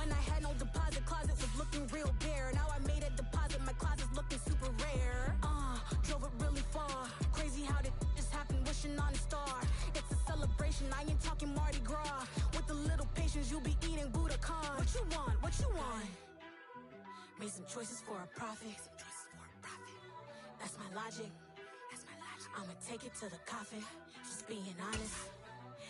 When I had no deposit, closet was looking real bare. Now I made a deposit, my closet's looking super rare. Drove it really far. Crazy how did just happen, wishing on a star. It's a celebration, I ain't talking Mardi Gras. With a little patience, you'll be eating Budokan. What you want? What you want? Made some choices for a profit. That's my logic. I'ma take it to the coffin. Just being honest.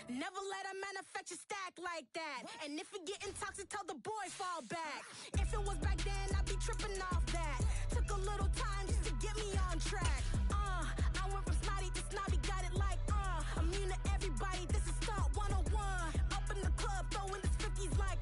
Never let a manufacture stack like that. And if it getting toxic, tell the boy fall back. If it was back then, I'd be tripping off that. Took a little time just to get me on track. I went from snotty to snobby, got it like immune to everybody, this is stunt 101. Up in the club, throwing this 50s like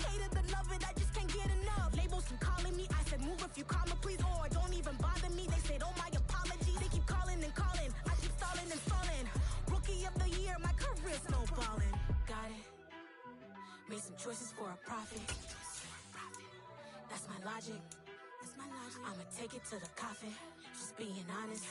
hate it, love it, I just can't get enough. Labels keep calling me, I said move if you call me please, or don't even bother me. They said oh my apologies, they keep calling and calling. I keep stalling and stalling. Rookie of the year, my career snowballing. Got it. Made some choices for a profit. That's my logic. I'ma take it to the coffin. Just being honest.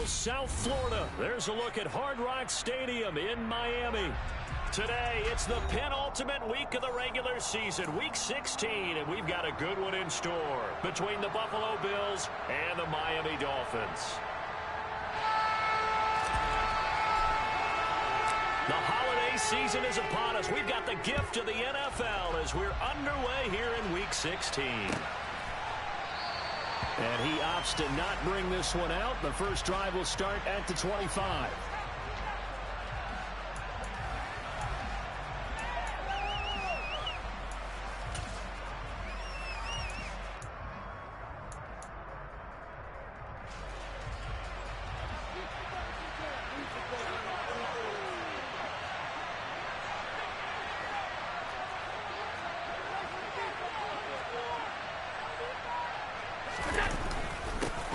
South Florida. There's a look at Hard Rock Stadium in Miami. Today, it's the penultimate week of the regular season, week 16, and we've got a good one in store between the Buffalo Bills and the Miami Dolphins. The holiday season is upon us. We've got the gift of the NFL as we're underway here in week 16. And he opts to not bring this one out. The first drive will start at the 25.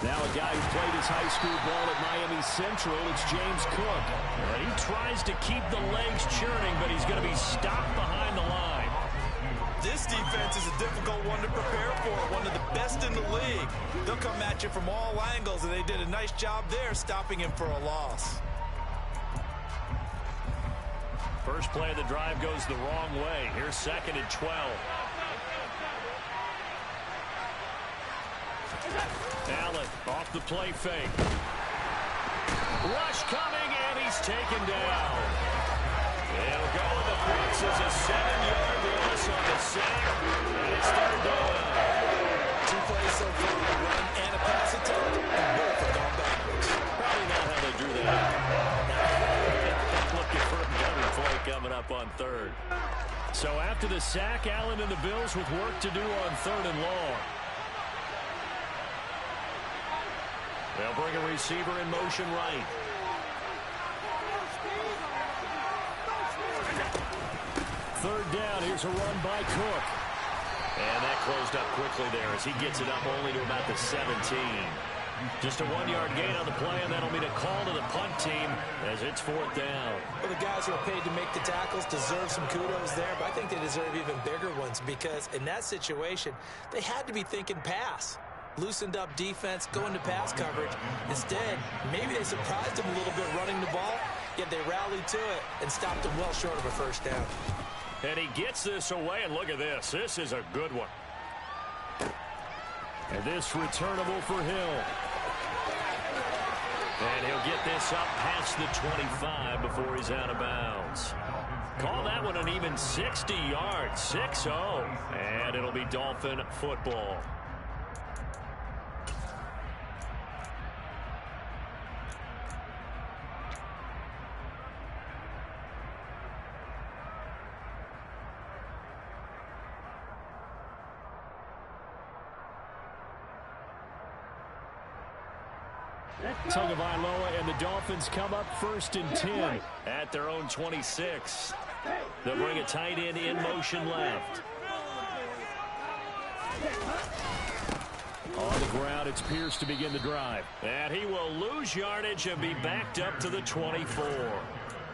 Now a guy who played his high school ball at Miami Central, it's James Cook. He tries to keep the legs churning, but he's going to be stopped behind the line. This defense is a difficult one to prepare for, one of the best in the league. They'll come at you from all angles, and they did a nice job there stopping him for a loss. First play of the drive goes the wrong way. Here's 2nd and 12. Allen off the play fake. Rush coming, and he's taken down. It'll go with the Prince as a 7-yard loss on the sack, and it's 3rd down. 2 plays so far, a run and a pass attempt, and both have gone backwards. Probably not how they drew that. Looking for a better play coming up on 3rd. So after the sack, Allen and the Bills with work to do on 3rd and long. They'll bring a receiver in motion right. Third down, here's a run by Cook. And that closed up quickly there as he gets it up only to about the 17. Just a 1-yard gain on the play, and that'll mean a call to the punt team as it's 4th down. Well, the guys who are paid to make the tackles deserve some kudos there, but I think they deserve even bigger ones because in that situation, they had to be thinking pass. Loosened up defense, going to pass coverage. Instead, maybe they surprised him a little bit running the ball, yet they rallied to it and stopped him well short of a first down. And he gets this away, and look at this. This is a good one. And this returnable for Hill. And he'll get this up past the 25 before he's out of bounds. Call that one an even 60 yards, 6-0. And it'll be Dolphin football. Tagovailoa and the Dolphins come up 1st and 10 at their own 26. They'll bring a tight end in motion left. On the ground, it's Pierce to begin the drive. And he will lose yardage and be backed up to the 24.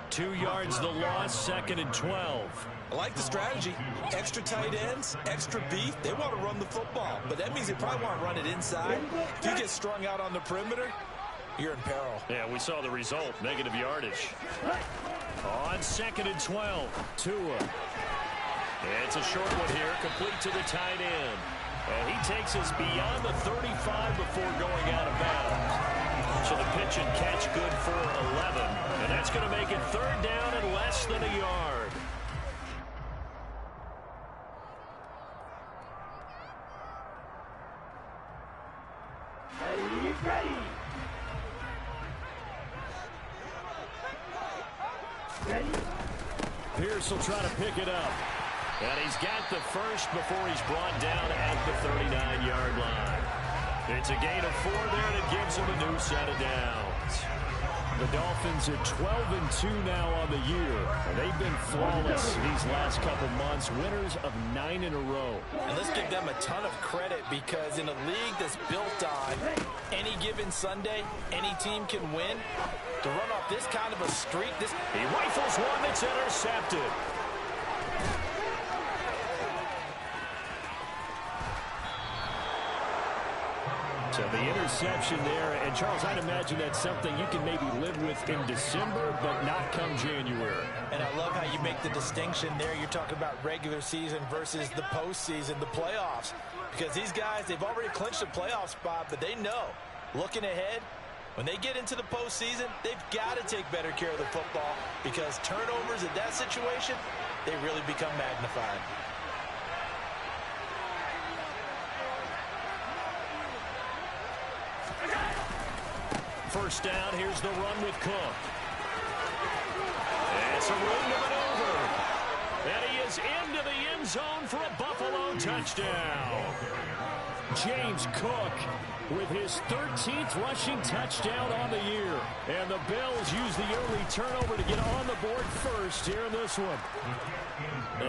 2 yards the loss, 2nd and 12. I like the strategy. Extra tight ends, extra beef. They want to run the football, but that means they probably want to run it inside. If you get strung out on the perimeter, you're in peril. Yeah, we saw the result, negative yardage. On 2nd and 12, Tua. It's a short one here, complete to the tight end. And he takes us beyond the 35 before going out of bounds. So the pitch and catch good for 11. And that's going to make it 3rd down and less than a yard. Pierce will try to pick it up. And he's got the first before he's brought down at the 39-yard line. It's a gain of 4 there that gives him a new set of downs. The Dolphins are 12-2 now on the year. They've been flawless these last couple months, winners of 9 in a row. And let's give them a ton of credit because in a league that's built on any given Sunday, any team can win. To run off this kind of a streak, he rifles one that's intercepted. So the interception there, and Charles, I'd imagine that's something you can maybe live with in December, but not come January. And I love how you make the distinction there. You're talking about regular season versus the postseason, the playoffs. Because these guys, they've already clinched a playoff spot, but they know, looking ahead, when they get into the postseason, they've got to take better care of the football because turnovers in that situation, they really become magnified. First down, here's the run with Cook. It's a room to maneuver. And he is into the end zone for a Buffalo touchdown. James Cook with his 13th rushing touchdown on the year. And the Bills use the early turnover to get on the board first here in this one.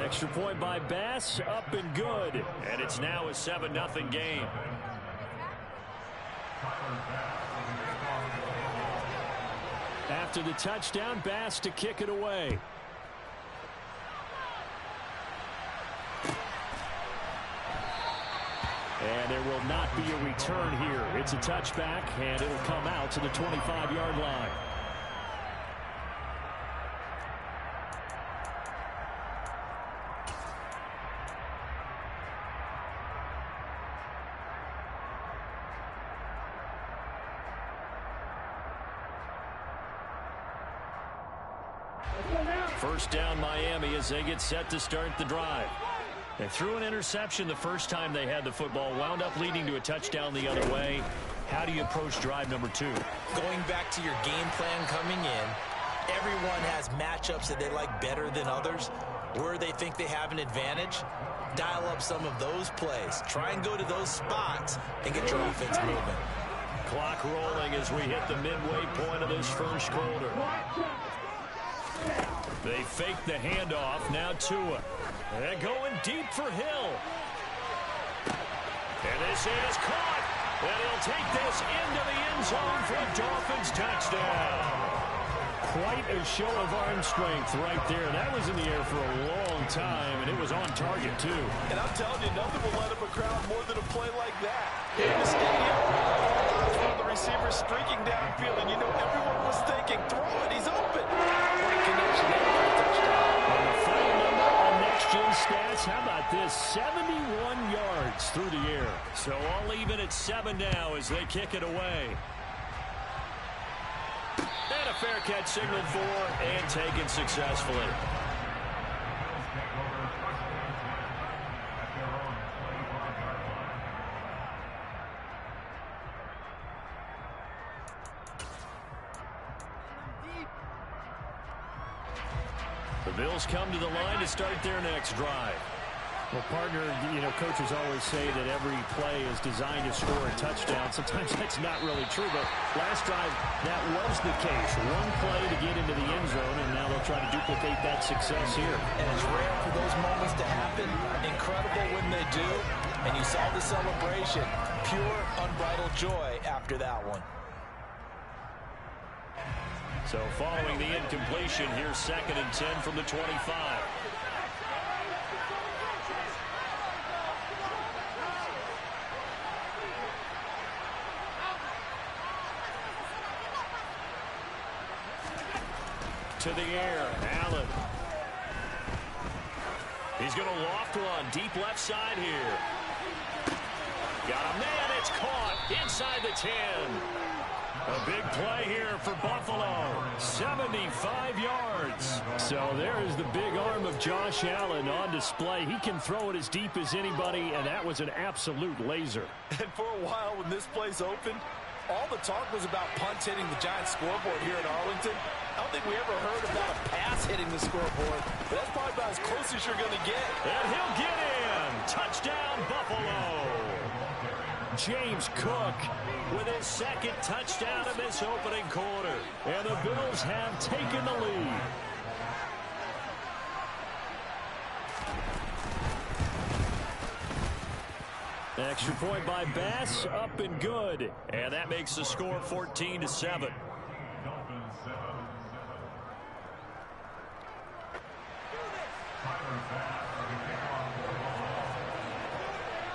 Extra point by Bass, up and good. And it's now a 7-0 game. After the touchdown, Bass to kick it away. And there will not be a return here. It's a touchback, and it'll come out to the 25-yard line. First down Miami as they get set to start the drive. They threw an interception the first time they had the football, wound up leading to a touchdown the other way. How do you approach drive number 2? Going back to your game plan coming in, everyone has matchups that they like better than others. Where they think they have an advantage, dial up some of those plays. Try and go to those spots and get your offense moving. Clock rolling as we hit the midway point of this first quarter. They fake the handoff. Now Tua. They're going deep for Hill. And this is caught. And he'll take this into the end zone for a Dolphins touchdown. Quite a show of arm strength right there. That was in the air for a long time, and it was on target, too. And I'm telling you, nothing will let up a crowd more than a play like that. In the stadium, one of the receivers streaking downfield, and you know everyone was thinking, throw it, he's open. Great connection there for a touchdown. And the final number on next-gen stats, how about this? 71 yards through the air. So all even at 7 now as they kick it away. And a fair catch signaled for and taken successfully. The Bills come to the line to start their next drive. Well, partner, coaches always say that every play is designed to score a touchdown. Sometimes that's not really true, but last drive, that was the case. One play to get into the end zone, and now they'll try to duplicate that success here. And it's rare for those moments to happen. Incredible when they do. And you saw the celebration. Pure, unbridled joy after that one. So following the incompletion, here's 2nd and 10 from the 25. To the air, Allen. He's going to loft one, deep left side here. Got him, man, it's caught inside the 10. A big play here for Buffalo, 75 yards. So there is the big arm of Josh Allen on display. He can throw it as deep as anybody, and that was an absolute laser. And for a while when this play's open, all the talk was about punts hitting the Giants scoreboard here in Arlington. I don't think we ever heard about a pass hitting the scoreboard, but that's probably about as close as you're going to get. And he'll get in. Touchdown, Buffalo. James Cook with his 2nd touchdown in this opening quarter. And the Bills have taken the lead. Extra point by Bass, up and good. And that makes the score 14-7.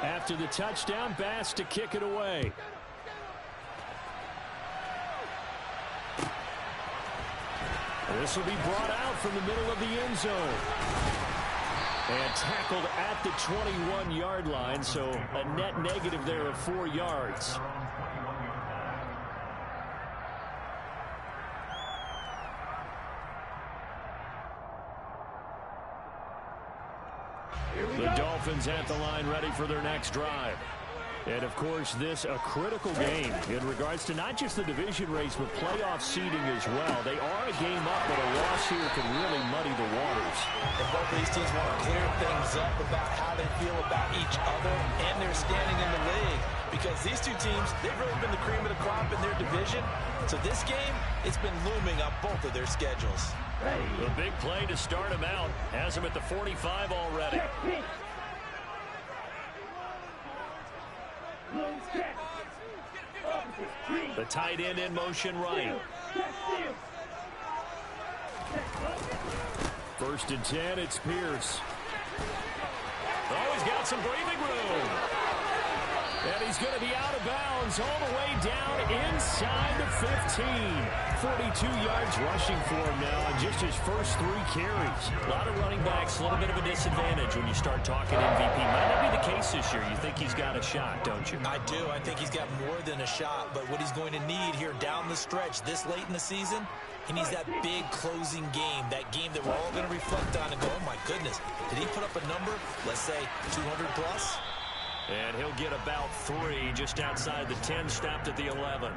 After the touchdown, Bass to kick it away. This will be brought out from the middle of the end zone. And tackled at the 21-yard line, so a net negative there of 4 yards. The Dolphins at the line ready for their next drive. And, of course, this a critical game in regards to not just the division race, but playoff seeding as well. They are a game up, but a loss here can really muddy the waters. And both of these teams want to clear things up about how they feel about each other and their standing in the league. Because these two teams, they've really been the cream of the crop in their division. So this game, it's been looming on both of their schedules. The big play to start him out has him at the 45 already. The tight end in motion right. 1st and 10, it's Pierce. Oh, he's got some breathing room. And he's going to be out of bounds all the way down inside the 15. 42 yards rushing for him now on just his first 3 carries. A lot of running backs, a little bit of a disadvantage when you start talking MVP. Might not be the case this year. You think he's got a shot, don't you? I do. I think he's got more than a shot. But what he's going to need here down the stretch this late in the season, he needs that big closing game, that game that we're all going to reflect on and go, oh, my goodness, did he put up a number, let's say, 200 plus? And he'll get about 3 just outside the 10, stopped at the 11.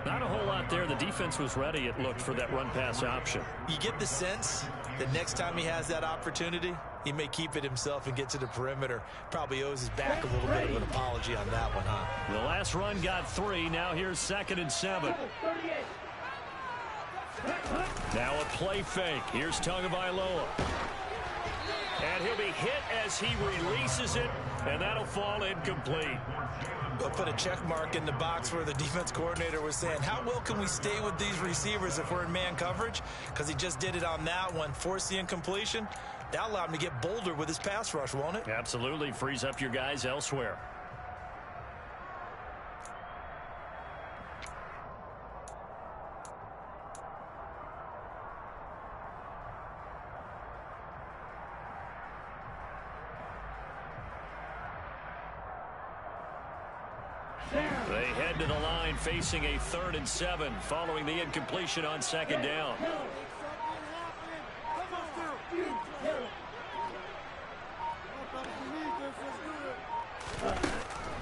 Not a whole lot there. The defense was ready, it looked, for that run-pass option. You get the sense that next time he has that opportunity, he may keep it himself and get to the perimeter. Probably owes his back a little bit of an apology on that one, huh? The last run got 3. Now here's 2nd and 7. Now a play fake. Here's Tagovailoa. And he'll be hit as he releases it, and that'll fall incomplete. They'll put a check mark in the box where the defense coordinator was saying, how well can we stay with these receivers if we're in man coverage? Because he just did it on that one, forced the incompletion. That allowed him to get bolder with his pass rush, won't it? Absolutely. Frees up your guys elsewhere. They head to the line facing a 3rd and 7 following the incompletion on 2nd down.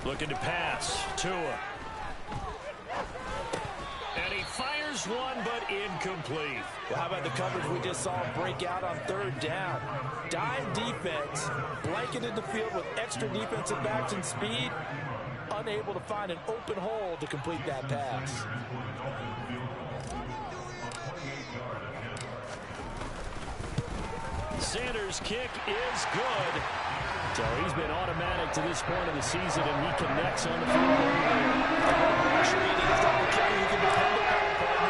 Looking to pass. Tua. And he fires Fires one, but incomplete. Well, how about the coverage we just saw break out on third down? Dime defense, blanketed the field with extra defensive backs and speed, unable to find an open hole to complete that pass. Sanders' kick is good. So he's been automatic to this point of the season, and he connects on the field goal.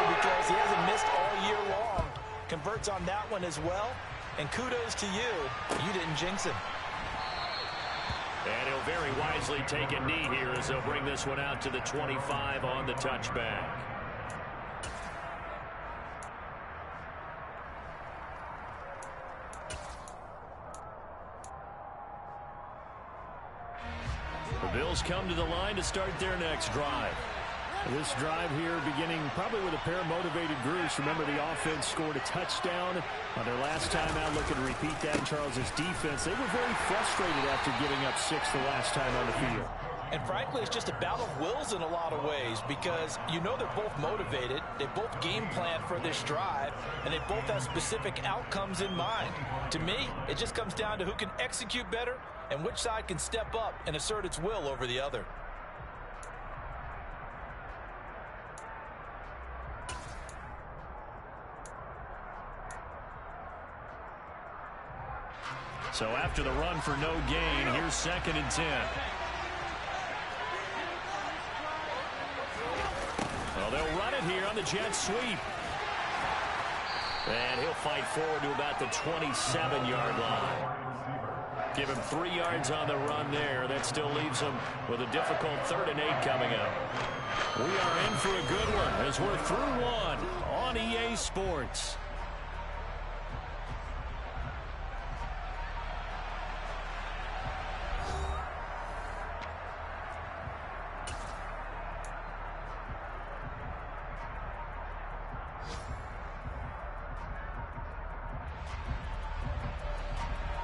Because he hasn't missed all year long. Converts on that one as well. And kudos to you. You didn't jinx him. And he'll very wisely take a knee here as they'll bring this one out to the 25 on the touchback. The Bills come to the line to start their next drive. This drive here beginning probably with a pair of motivated groups. Remember, the offense scored a touchdown on their last time out. Looking to repeat that in Charles's defense. They were very frustrated after giving up 6 the last time on the field. And frankly, it's just a battle of wills in a lot of ways because you know they're both motivated. They both game plan for this drive, and they both have specific outcomes in mind. To me, it just comes down to who can execute better and which side can step up and assert its will over the other. So after the run for no gain, here's 2nd and 10. Well, they'll run it here on the jet sweep. And he'll fight forward to about the 27-yard line. Give him 3 yards on the run there. That still leaves him with a difficult 3rd and 8 coming up. We are in for a good one as we're through one on EA Sports.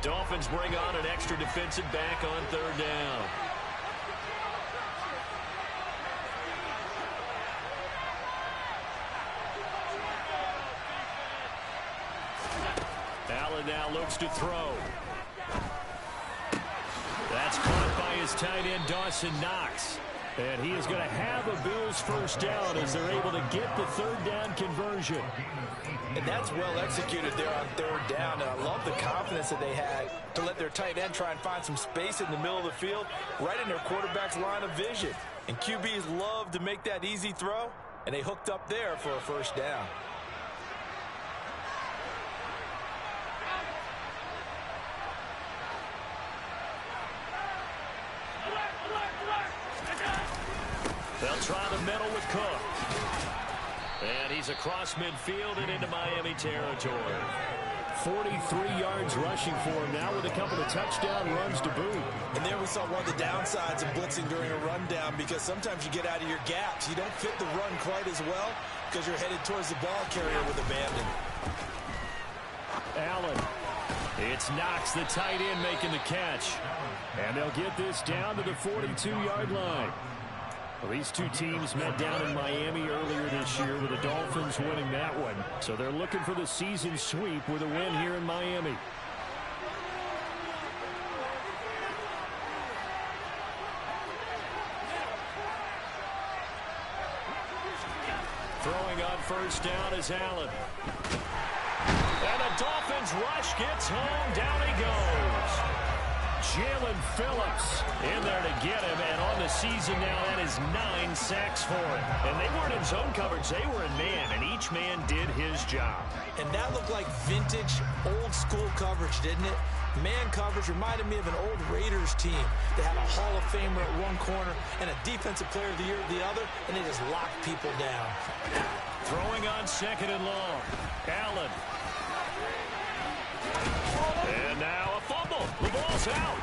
Dolphins bring on an extra defensive back on 3rd down. Allen now looks to throw. That's caught by his tight end, Dawson Knox. And he is going to have a Bills first down as they're able to get the 3rd down conversion. And that's well executed there on 3rd down. And I love the confidence that they had to let their tight end try and find some space in the middle of the field, right in their quarterback's line of vision. And QBs love to make that easy throw, and they hooked up there for a first down. They'll try the middle with Cook. And he's across midfield and into Miami territory. 43 yards rushing for him now with a couple of touchdown runs to boot. And there we saw one of the downsides of blitzing during a rundown because sometimes you get out of your gaps. You don't fit the run quite as well because you're headed towards the ball carrier with abandon. Allen. It's Knox, the tight end, making the catch. And they'll get this down to the 42-yard line. Well, these two teams met down in Miami earlier this year with the Dolphins winning that one. So they're looking for the season sweep with a win here in Miami. Throwing on first down is Allen. And the Dolphins rush gets home. Down he goes. Jalen Phillips in there to get him, and on the season now, that is 9 sacks for him. And they weren't in zone coverage, they were in man, and each man did his job. And that looked like vintage, old-school coverage, didn't it? Man coverage reminded me of an old Raiders team. They had a Hall of Famer at one corner and a Defensive Player of the Year at the other, and they just locked people down. Throwing on 2nd and long. Allen. And now a fumble. The ball's out.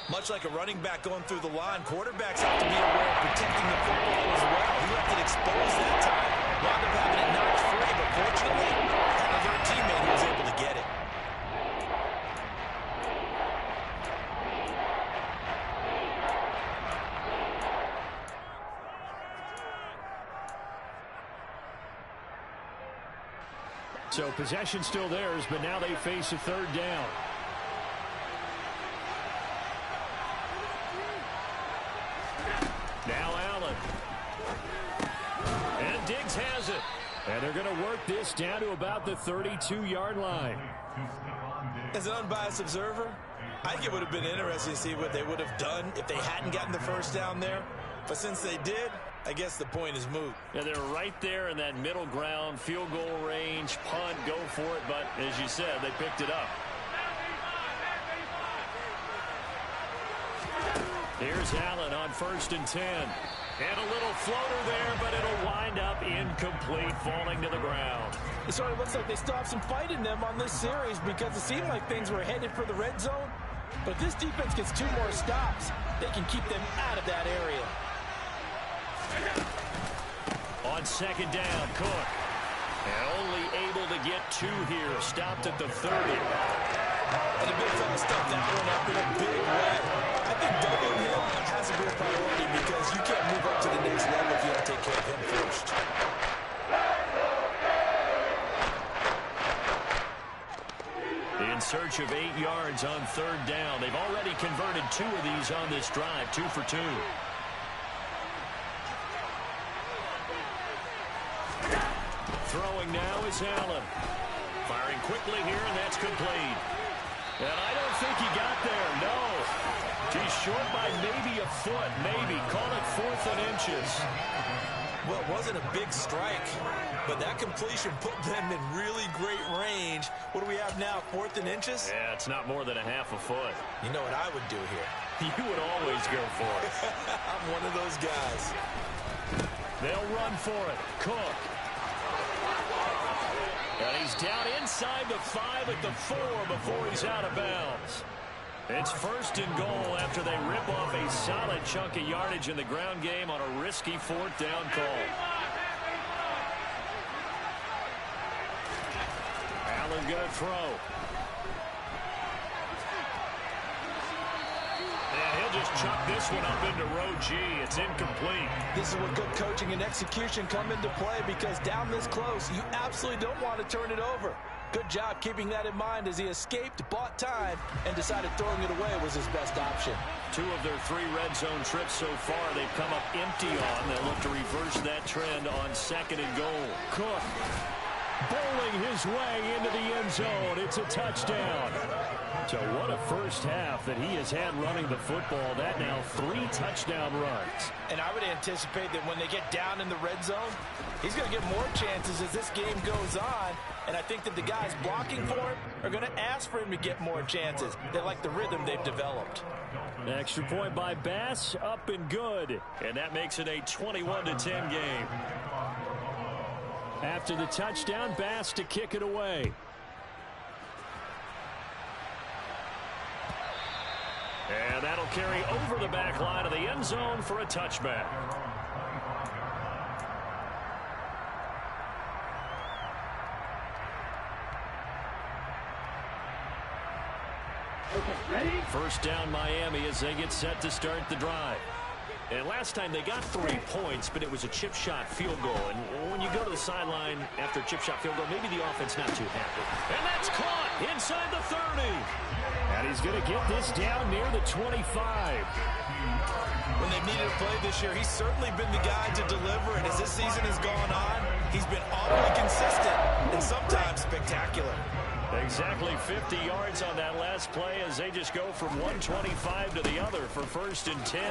Much like a running back going through the line, quarterbacks have to be aware of protecting the football as well. He left it exposed that time. Wound up having it knocked free, but fortunately, had another teammate who was able to get it. So possession still theirs, but now they face a third down. Now Allen. And Diggs has it. And they're going to work this down to about the 32-yard line. As an unbiased observer, I think it would have been interesting to see what they would have done if they hadn't gotten the first down there. But since they did, I guess the point is moot. Yeah, they're right there in that middle ground, field goal range, punt, go for it. But as you said, they picked it up. Here's Allen on 1st and 10. And a little floater there, but it'll wind up incomplete, falling to the ground. It sort of looks like they still have some fight in them on this series because it seemed like things were headed for the red zone. But if this defense gets 2 more stops, they can keep them out of that area. On 2nd down, Cook. And only able to get 2 here. Stopped at the 30. And the big fella stuffed that one up in a big way. I think doubling him has to be a priority because you can't move up to the next level if you don't take care of him first. In search of 8 yards on 3rd down. They've already converted 2 of these on this drive, 2 for 2. Throwing now is Allen. Firing quickly here, and that's complete. And I don't think he got there, no. He's short by maybe a foot, maybe. Call it 4th and inches. Well, it wasn't a big strike, but that completion put them in really great range. What do we have now, 4th and inches? Yeah, it's not more than a half a foot. You know what I would do here? You would always go for it. I'm one of those guys. They'll run for it. Cook. And he's down inside the 5 at the 4 before he's out of bounds. It's 1st and goal after they rip off a solid chunk of yardage in the ground game on a risky 4th down call. Allen going to throw. And he'll just chuck this one up into row G. It's incomplete. This is where good coaching and execution come into play because down this close, you absolutely don't want to turn it over. Good job keeping that in mind as he escaped, bought time, and decided throwing it away was his best option. 2 of their 3 red zone trips so far they've come up empty on. They'll look to reverse that trend on 2nd and goal. Cook bowling his way into the end zone. It's a touchdown. So what a first half that he has had running the football. That now 3 touchdown runs. And I would anticipate that when they get down in the red zone, he's going to get more chances as this game goes on. And I think that the guys blocking for him are going to ask for him to get more chances. They like the rhythm they've developed. Extra point by Bass, up and good. And that makes it a 21-10 game. After the touchdown, Bass to kick it away. And that'll carry over the back line of the end zone for a touchback. Ready? 1st down Miami as they get set to start the drive. And last time they got 3 points, but it was a chip shot field goal. And when you go to the sideline after a chip shot field goal, maybe the offense not too happy. And that's caught inside the 30. And he's going to get this down near the 25. When they've needed a play this year, he's certainly been the guy to deliver. And as this season has gone on, he's been awfully consistent and sometimes spectacular. Exactly 50 yards on that last play as they just go from 125 to the other for 1st and 10.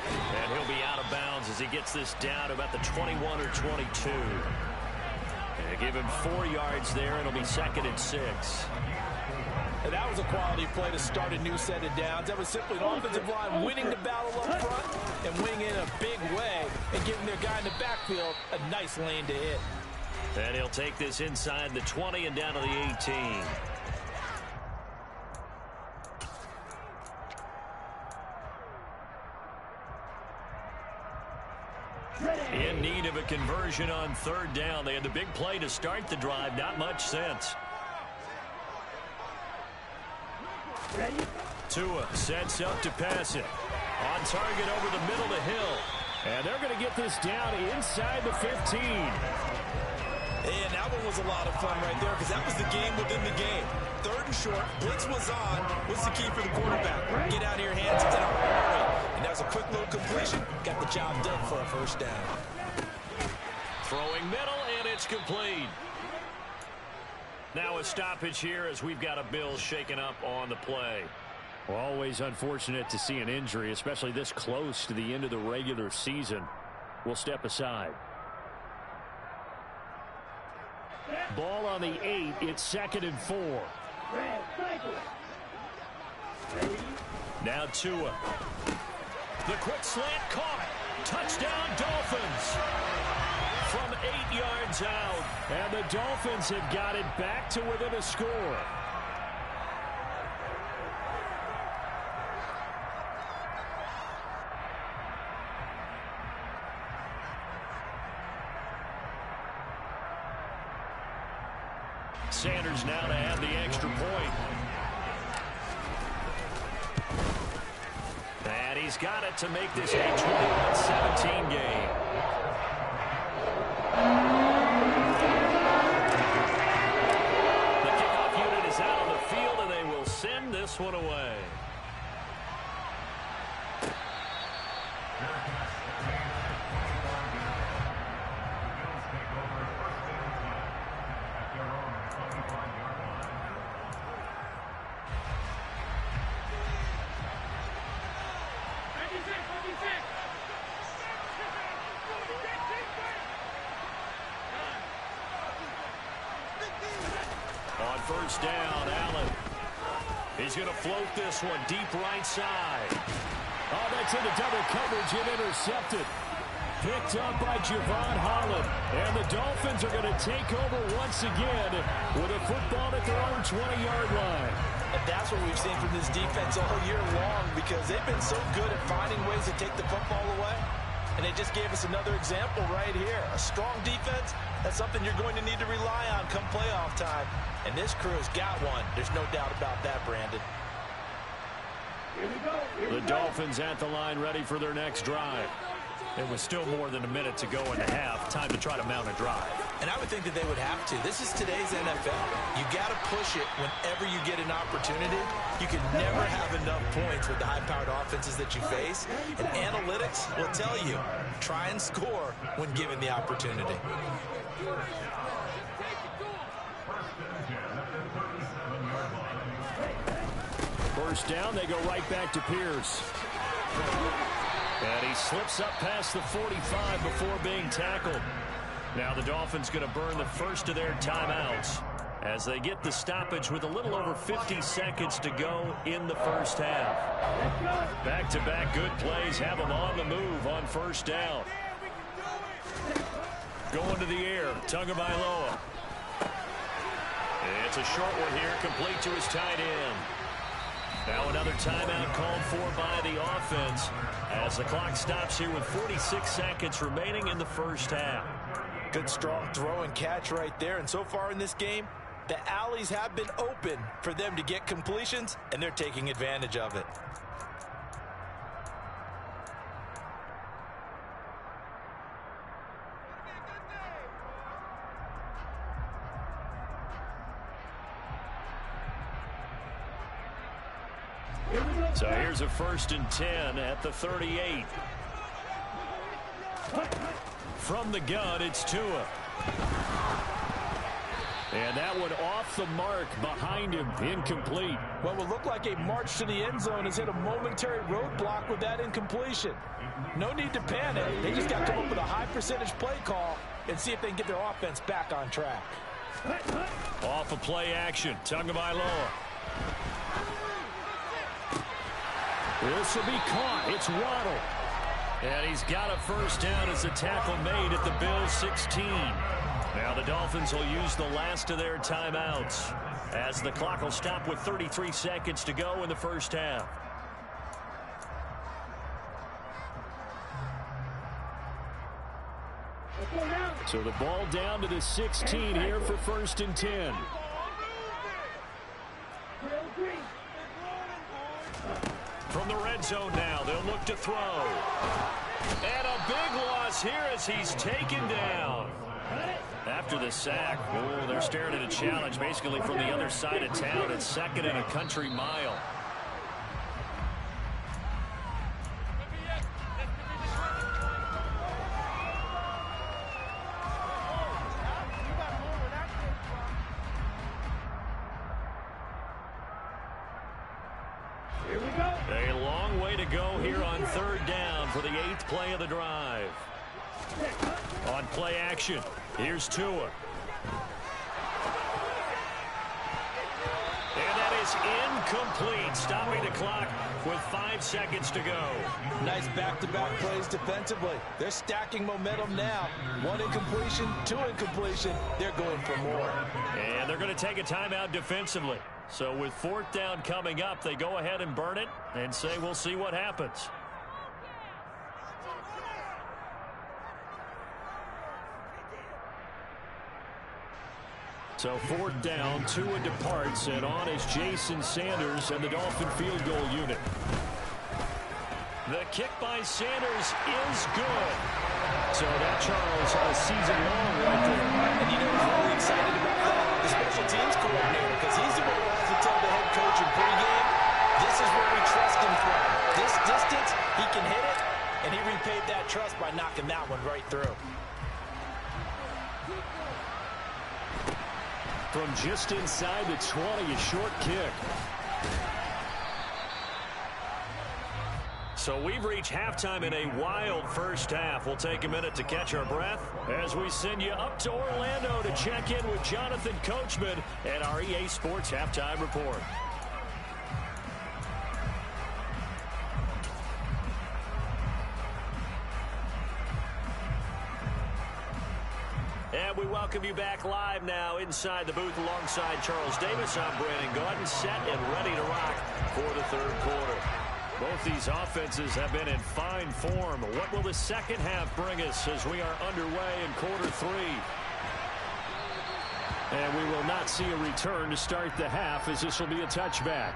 And he'll be out of bounds as he gets this down to about the 21 or 22. And give him 4 yards there. It'll be 2nd and 6. And that was a quality play to start a new set of downs. That was simply an offensive line winning the battle up front and winning in a big way and giving their guy in the backfield a nice lane to hit. And he'll take this inside the 20 and down to the 18. In need of a conversion on 3rd down. They had the big play to start the drive. Not much sense. Ready? Tua sets up to pass it. On target over the middle to Hill. And they're going to get this down inside the 15. And now the was a lot of fun right there because that was the game within the game. 3rd and short, blitz was on. What's the key for the quarterback? Get out of your hands in a hurry. And that was a quick little completion. Got the job done for a first down. Throwing middle, and it's complete. Now a stoppage here as we've got a Bills shaken up on the play. Well, always unfortunate to see an injury, especially this close to the end of the regular season. We'll step aside. Ball on the 8. It's 2nd and 4. Now Tua. The quick slant caught. Touchdown Dolphins. From 8 yards out. And the Dolphins have got it back to within a score. Sanders now to have the extra point. And he's got it to make this a 21-17 game. The kickoff unit is out on the field, and they will send this one away. On first down, Allen. He's going to float this one deep right side. Oh, that's into double coverage and intercepted. Picked up by Javon Holland. And the Dolphins are going to take over once again with a football at their own 20-yard line. And that's what we've seen from this defense all year long because they've been so good at finding ways to take the football away. And they just gave us another example right here. A strong defense, that's something you're going to need to rely on come playoff time. And this crew's got one. There's no doubt about that, Brandon. The Dolphins at the line ready for their next drive. It was still more than a minute to go in the half. Time to try to mount a drive. And I would think that they would have to. This is today's NFL. You got to push it whenever you get an opportunity. You can never have enough points with the high-powered offenses that you face. And analytics will tell you, try and score when given the opportunity. First down, they go right back to Pierce. And he slips up past the 45 before being tackled. Now the Dolphins going to burn the first of their timeouts as they get the stoppage with a little over 50 seconds to go in the first half. Back-to-back good plays have them on the move on first down. Going to the air, Tagovailoa. It's a short one here, complete to his tight end. Now another timeout called for by the offense as the clock stops here with 46 seconds remaining in the first half. Good strong throw and catch right there. And so far in this game, the alleys have been open for them to get completions, and they're taking advantage of it. So here's a 1st and 10 at the 38. From the gun, it's Tua. And that one off the mark behind him, incomplete. What will look like a march to the end zone has hit a momentary roadblock with that incompletion. No need to panic. They just got to come up with a high percentage play call and see if they can get their offense back on track. Off of play action, Tagovailoa. This will be caught. It's Waddle. And he's got a first down as a tackle made at the Bills' 16. Now the Dolphins will use the last of their timeouts as the clock will stop with 33 seconds to go in the first half. So the ball down to the 16 here for 1st and 10. From the red zone now, they'll look to throw. And a big loss here as he's taken down. after the sack. Oh, they're staring at a challenge basically from the other side of town. It's 2nd and a country mile. A long way to go here on 3rd down for the 8th play of the drive. On play action, here's Tua. And that is incomplete, stopping the clock with 5 seconds to go. Nice back-to-back plays defensively. They're stacking momentum now. 1 incompletion, 2 incompletion. They're going for more. And they're going to take a timeout defensively. So with 4th down coming up, they go ahead and burn it and say we'll see what happens. So 4th down, Tua departs, and on is Jason Sanders and the Dolphin field goal unit. The kick by Sanders is good. So that, Charles, a season long right there. And you know who's really excited about that? The special teams coordinator, because he's the one who has to tell the head coach in pregame, this is where we trust him from. This distance, he can hit it, and he repaid that trust by knocking that one right through. From just inside the 20, a short kick. So we've reached halftime in a wild first half. We'll take a minute to catch our breath as we send you up to Orlando to check in with Jonathan Coachman at our EA Sports Halftime Report. And we welcome you back live now inside the booth alongside Charles Davis. I'm Brandon Gaudin, set and ready to rock for the 3rd quarter. Both these offenses have been in fine form. What will the second half bring us as we are underway in quarter 3? And we will not see a return to start the half, as this will be a touchback.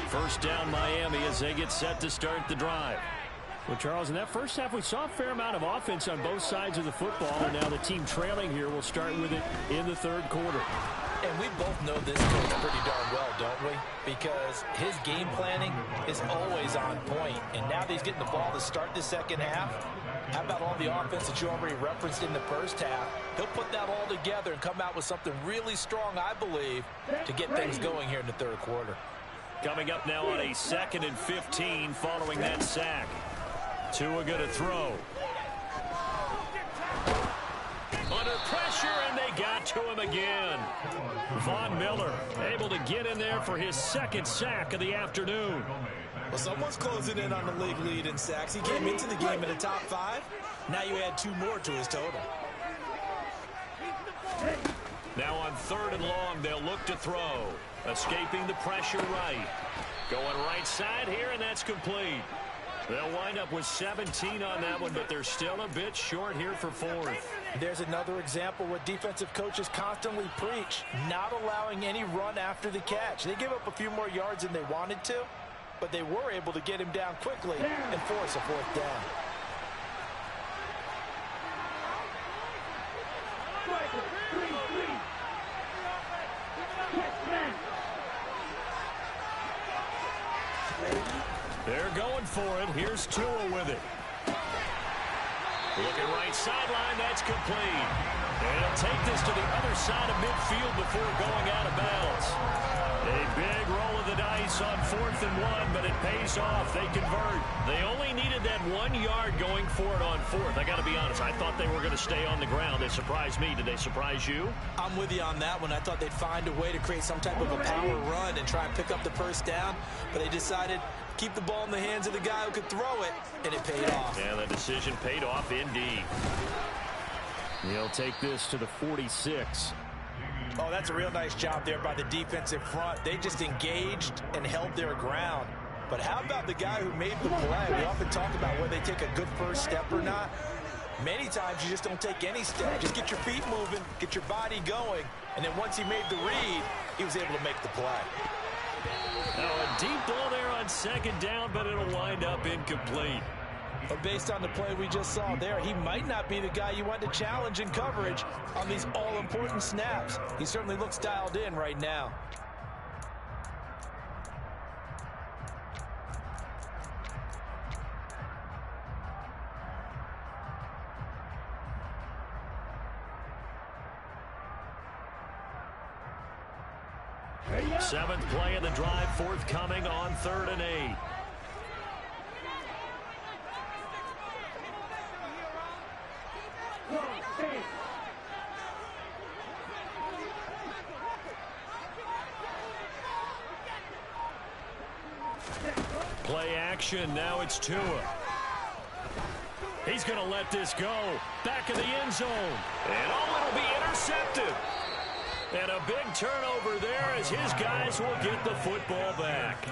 First down Miami as they get set to start the drive. Well, Charles, in that first half, we saw a fair amount of offense on both sides of the football, and now the team trailing here will start with it in the 3rd quarter. And we both know this coach pretty darn well, don't we? Because his game planning is always on point. And now that he's getting the ball to start the second half, how about all the offense that you already referenced in the first half? He'll put that all together and come out with something really strong, I believe, to get things going here in the 3rd quarter. Coming up now on a 2nd and 15 following that sack. Tua going to throw. Under pressure, and they got to him again. Von Miller able to get in there for his 2nd sack of the afternoon. Well, someone's closing in on the league lead in sacks. He came into the game in the top 5. Now you add 2 more to his total. Now on 3rd and long, they'll look to throw. Escaping the pressure right. Going right side here, and that's complete. They'll wind up with 17 on that one, but they're still a bit short here for 4th. There's another example where defensive coaches constantly preach, not allowing any run after the catch. They give up a few more yards than they wanted to, but they were able to get him down quickly and force a 4th down. They're going for it. Here's Tua with it. Looking right sideline, that's complete. And he'll take this to the other side of midfield before going out of bounds. A big roll of the dice on 4th and 1, but it pays off. They convert. They only needed that 1 yard going for it on 4th. I got to be honest, I thought they were going to stay on the ground. They surprised me. Did they surprise you? I'm with you on that one. I thought they'd find a way to create some type of a power run and try and pick up the first down, but they decided keep the ball in the hands of the guy who could throw it, and it paid off. Yeah, the decision paid off indeed. He'll take this to the 46. Oh, that's a real nice job there by the defensive front. They just engaged and held their ground. But how about the guy who made the play? We often talk about whether they take a good first step or not. Many times you just don't take any step. Just get your feet moving, get your body going, and then once he made the read, he was able to make the play. Now a deep ball there on second down, but it'll wind up incomplete. But based on the play we just saw there, he might not be the guy you want to challenge in coverage on these all-important snaps. He certainly looks dialed in right now. Seventh play of the drive forthcoming on 3rd and 8. Play action. Now it's Tua. He's going to let this go. Back in the end zone. And it'll be intercepted. And a big turnover there as his guys will get the football back.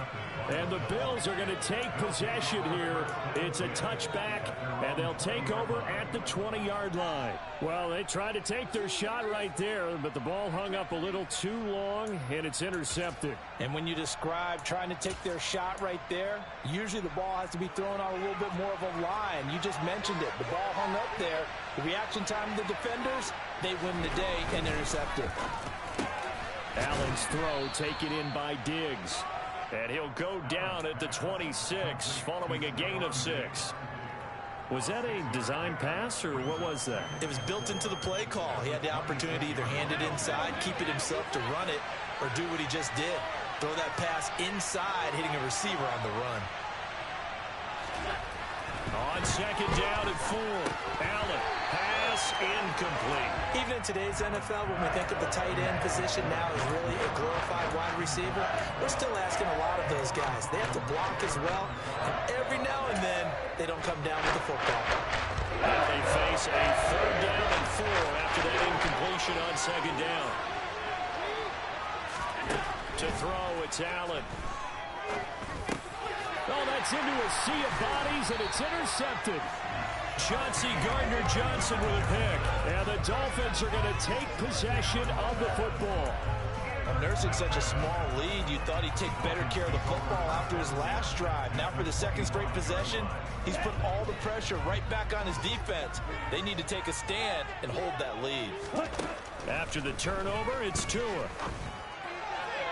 And the Bills are going to take possession here. It's a touchback, and they'll take over at the 20-yard line. Well, they tried to take their shot right there, but the ball hung up a little too long, and it's intercepted. And when you describe trying to take their shot right there, usually the ball has to be thrown on a little bit more of a line. You just mentioned it. The ball hung up there. The reaction time of the defenders, they win the day and intercept it. Allen's throw taken in by Diggs. And he'll go down at the 26 following a gain of 6. Was that a design pass, or what was that? It was built into the play call. He had the opportunity to either hand it inside, keep it himself to run it, or do what he just did. Throw that pass inside, hitting a receiver on the run. On second down and 4. Allen, pass incomplete. Even in today's NFL, when we think of the tight end position now as really a glorified wide receiver, we're still asking a lot of those guys. They have to block as well, and every now and then, they don't come down with the football. Now they face a 3rd down and 4 after that incompletion on second down. To throw, it's Allen. Oh, that's into a sea of bodies, and it's intercepted. Chauncey Gardner-Johnson with a pick. And the Dolphins are going to take possession of the football. Well, nursing such a small lead, you thought he'd take better care of the football after his last drive. Now for the second straight possession, he's put all the pressure right back on his defense. They need to take a stand and hold that lead. After the turnover, it's Tua.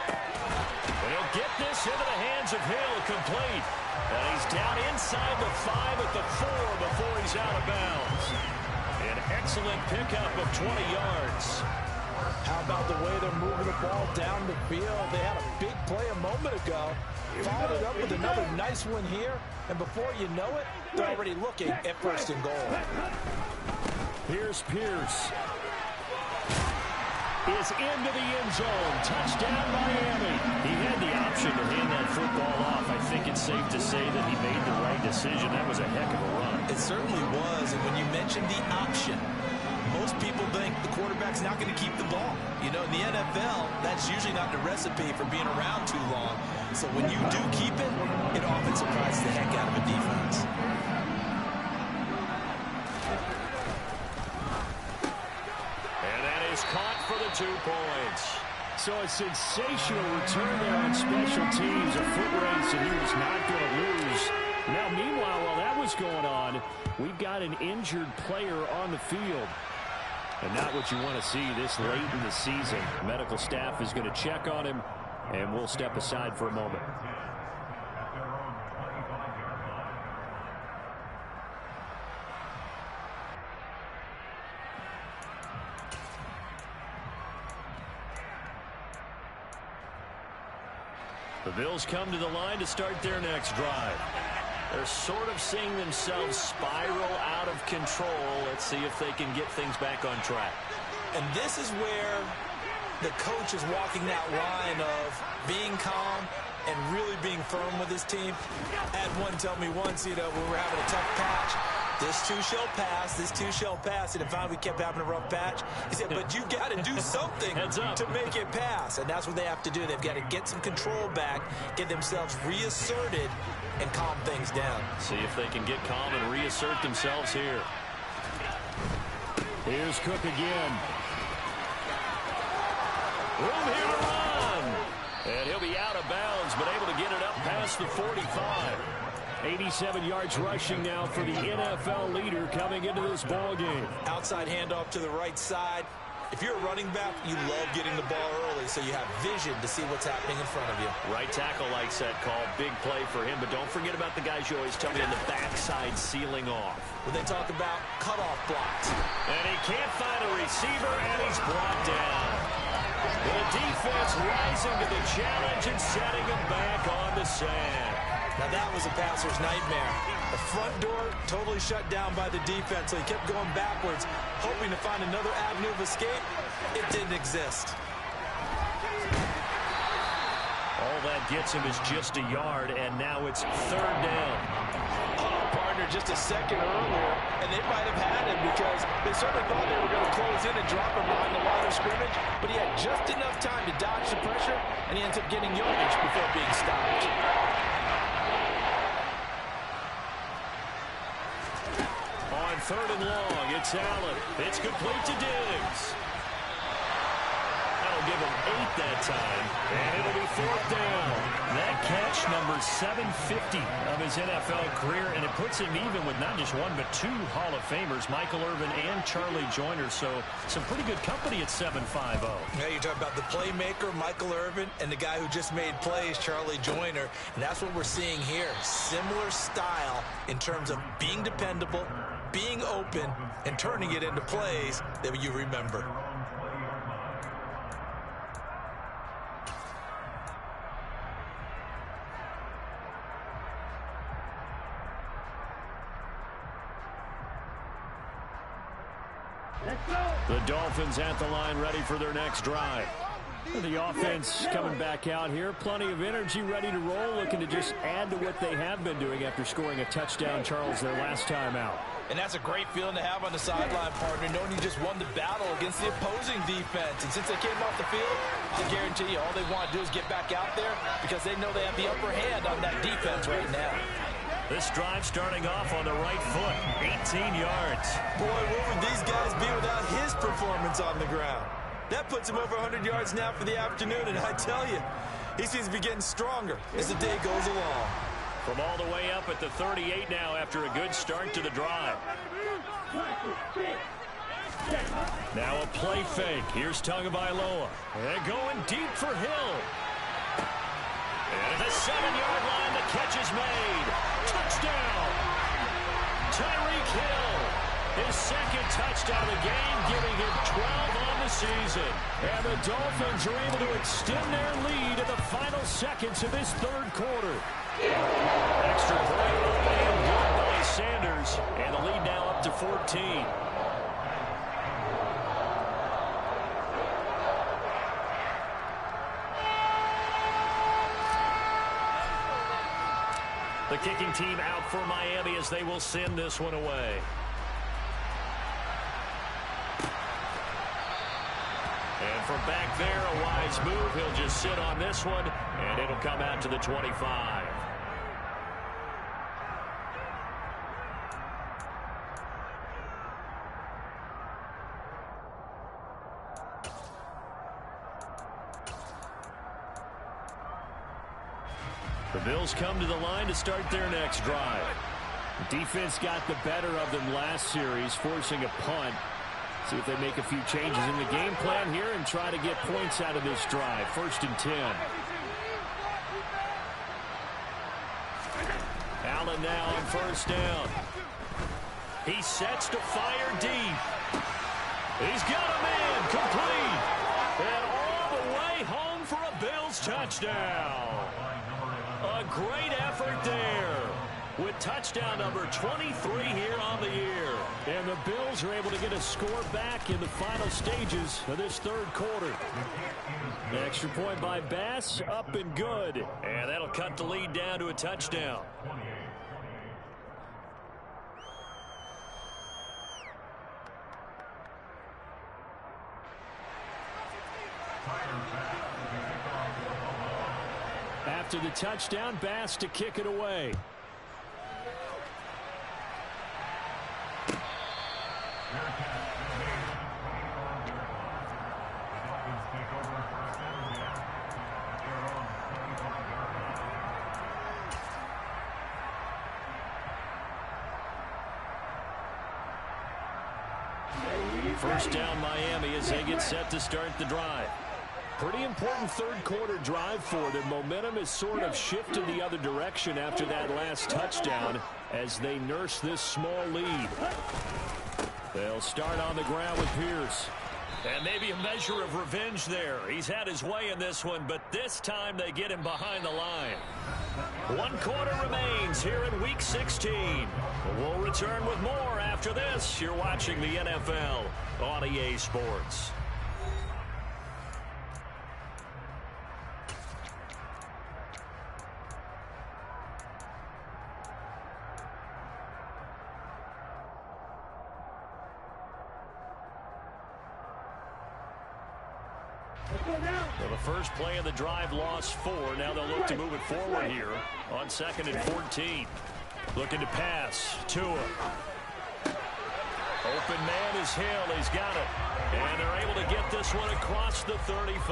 And he'll get this into the hands of Hill, complete. And he's down inside the 5 at the 4 before he's out of bounds. An excellent pickup of 20 yards. How about the way they're moving the ball down the field? They had a big play a moment ago. Followed it up with another nice one here. And before you know it, they're already looking at 1st and goal. Here's Pierce. Is into the end zone. Touchdown, Miami. He had the option to hand that football off. I think it's safe to say that he made the right decision. That was a heck of a run. It certainly was. And when you mentioned the option, most people think the quarterback's not going to keep the ball. You know, in the NFL, that's usually not the recipe for being around too long. So when you do keep it, it often surprises the heck out of a defense. And that is caught for the 2 points. So a sensational return there on special teams. A foot race that he was not going to lose. Now, meanwhile, while that was going on, we've got an injured player on the field. And not what you want to see this late in the season. Medical staff is going to check on him, and we'll step aside for a moment. The Bills come to the line to start their next drive. They're sort of seeing themselves spiral out of control. Let's see if they can get things back on track. And this is where the coach is walking that line of being calm and really being firm with his team. I had one tell me once, you know, when we were having a tough patch, this too shall pass, this too shall pass. And finally we kept having a rough patch. He said, but you've got to do something to make it pass. And that's what they have to do. They've got to get some control back, get themselves reasserted, and calm things down. See if they can get calm and reassert themselves here. Here's Cook again. Room here to run. And he'll be out of bounds, but able to get it up past the 45. 87 yards rushing now for the NFL leader coming into this ball game. Outside handoff to the right side. If you're a running back, you love getting the ball early so you have vision to see what's happening in front of you. Right tackle likes that call. Big play for him, but don't forget about the guys you always tell me on the backside sealing off. When they talk about cutoff blocks. And he can't find a receiver, and he's brought down. The defense rising to the challenge and setting him back on the sand. Now that was a passer's nightmare. The front door totally shut down by the defense, so he kept going backwards, hoping to find another avenue of escape. It didn't exist. All that gets him is just a yard, and now it's third down. Partner just a second earlier, and they might have had him because they certainly thought they were going to close in and drop him behind the line of scrimmage, but he had just enough time to dodge the pressure, and he ends up getting yardage before being stopped. On third and long, it's Allen. It's complete to Diggs. That'll give him 8 that time, and it'll be fourth down. That catch, number 750 of his NFL career, and it puts him even with not just one but 2 Hall of Famers, Michael Irvin and Charlie Joyner. So some pretty good company at 750. Yeah, you're talking about the playmaker, Michael Irvin, and the guy who just made plays, Charlie Joyner. And that's what we're seeing here. Similar style in terms of being dependable, being open, and turning it into plays that you remember. The Dolphins at the line ready for their next drive. The offense coming back out here. Plenty of energy, ready to roll, looking to just add to what they have been doing after scoring a touchdown, Charles, their last time out. And that's a great feeling to have on the sideline, partner, knowing you just won the battle against the opposing defense. And since they came off the field, I guarantee you all they want to do is get back out there because they know they have the upper hand on that defense right now. This drive starting off on the right foot, 18 yards. Boy, what would these guys be without his performance on the ground? That puts him over 100 yards now for the afternoon, and I tell you, he seems to be getting stronger as the day goes along. From all the way up at the 38 now after a good start to the drive. Now a play fake. Here's Tagovailoa. And going deep for Hill. And at the 7-yard line, the catch is made. Touchdown! Tyreek Hill. His second touchdown of the game, giving him 12 on the season. And the Dolphins are able to extend their lead in the final seconds of this third quarter. Extra point and good by Sanders. And the lead now up to 14. The kicking team out for Miami as they will send this one away. And from back there, a wise move. He'll just sit on this one, and it'll come out to the 25. The Bills come to the line to start their next drive. The defense got the better of them last series, forcing a punt. See if they make a few changes in the game plan here and try to get points out of this drive. 1st and 10. Allen now on 1st down. He sets to fire deep. He's got a man complete. And all the way home for a Bills touchdown. A great effort there with touchdown number 23 here on the year. And the Bills are able to get a score back in the final stages of this third quarter. The extra point by Bass, up and good. And that'll cut the lead down to a touchdown. After the touchdown, Bass to kick it away. First down Miami as they get set to start the drive. Pretty important third quarter drive for them. Momentum has sort of shifted the other direction after that last touchdown as they nurse this small lead. They'll start on the ground with Pierce. And maybe a measure of revenge there. He's had his way in this one, but this time they get him behind the line. 1 quarter remains here in Week 16. We'll return with more after this. You're watching the NFL on EA Sports. Well, the first play of the drive lost 4. Now they'll look to move it forward here on 2nd and 14. Looking to pass. Tua. Open man is Hill. He's got it. And they're able to get this one across the 35.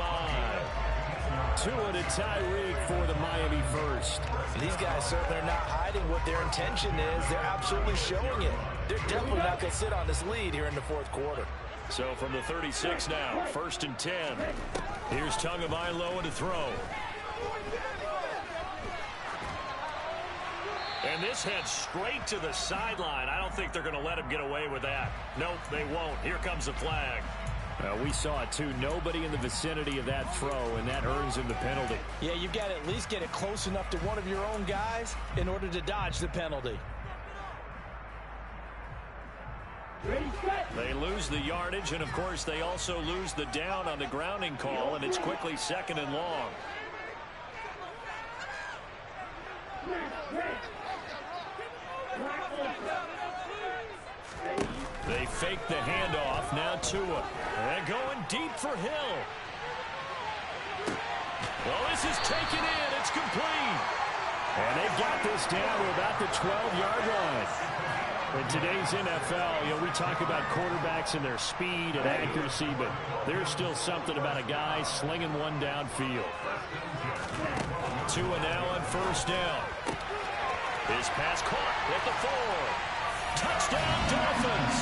Tua to Tyreek for the Miami first. These guys certainly are not hiding what their intention is. They're absolutely showing it. They're definitely not going to sit on this lead here in the fourth quarter. So from the 36 now, 1st and 10. Here's Tagovailoa to throw. And this heads straight to the sideline. I don't think they're going to let him get away with that. Nope, they won't. Here comes the flag. We saw it too. Nobody in the vicinity of that throw, and that earns him the penalty. Yeah, you've got to at least get it close enough to one of your own guys in order to dodge the penalty. They lose the yardage, and of course they also lose the down on the grounding call, and it's quickly 2nd and long. They fake the handoff. Now Tua. And going deep for Hill. Well, this is taken in. It's complete. And they've got this down to about the 12-yard line. In today's NFL, we talk about quarterbacks and their speed and accuracy, but there's still something about a guy slinging one downfield. Tua now on 1st down. His pass caught at the 4. Touchdown, Dolphins.